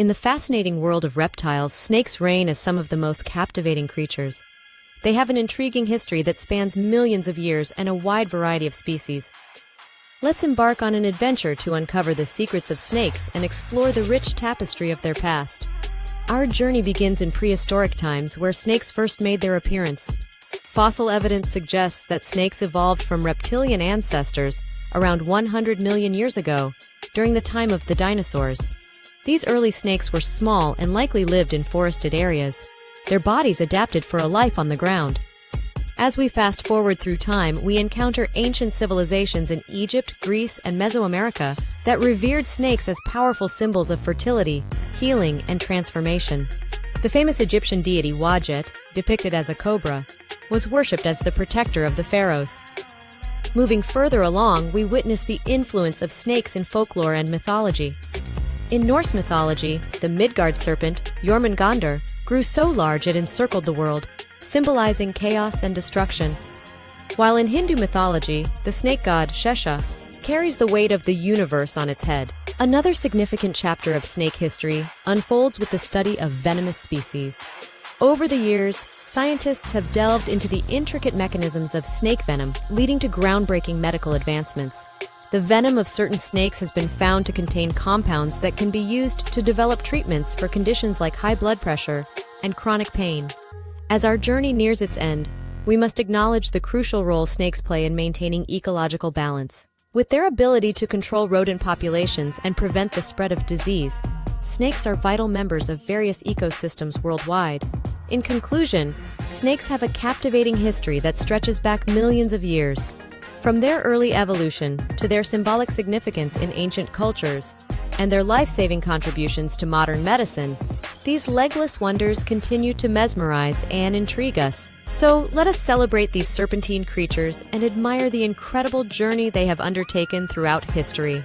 In the fascinating world of reptiles, snakes reign as some of the most captivating creatures. They have an intriguing history that spans millions of years and a wide variety of species. Let's embark on an adventure to uncover the secrets of snakes and explore the rich tapestry of their past. Our journey begins in prehistoric times, where snakes first made their appearance. Fossil evidence suggests that snakes evolved from reptilian ancestors around 100 million years ago, during the time of the dinosaurs. These early snakes were small and likely lived in forested areas. Their bodies adapted for a life on the ground. As we fast forward through time, we encounter ancient civilizations in Egypt, Greece, and Mesoamerica that revered snakes as powerful symbols of fertility, healing, and transformation. The famous Egyptian deity Wadjet, depicted as a cobra, was worshipped as the protector of the pharaohs. Moving further along, we witness the influence of snakes in folklore and mythology. In Norse mythology, the Midgard serpent, Jormungandr, grew so large it encircled the world, symbolizing chaos and destruction. While in Hindu mythology, the snake god Shesha carries the weight of the universe on its head. Another significant chapter of snake history unfolds with the study of venomous species. Over the years, scientists have delved into the intricate mechanisms of snake venom, leading to groundbreaking medical advancements. The venom of certain snakes has been found to contain compounds that can be used to develop treatments for conditions like high blood pressure and chronic pain. As our journey nears its end, we must acknowledge the crucial role snakes play in maintaining ecological balance. With their ability to control rodent populations and prevent the spread of disease, snakes are vital members of various ecosystems worldwide. In conclusion, snakes have a captivating history that stretches back millions of years. From their early evolution to their symbolic significance in ancient cultures and their life-saving contributions to modern medicine, these legless wonders continue to mesmerize and intrigue us. So let us celebrate these serpentine creatures and admire the incredible journey they have undertaken throughout history.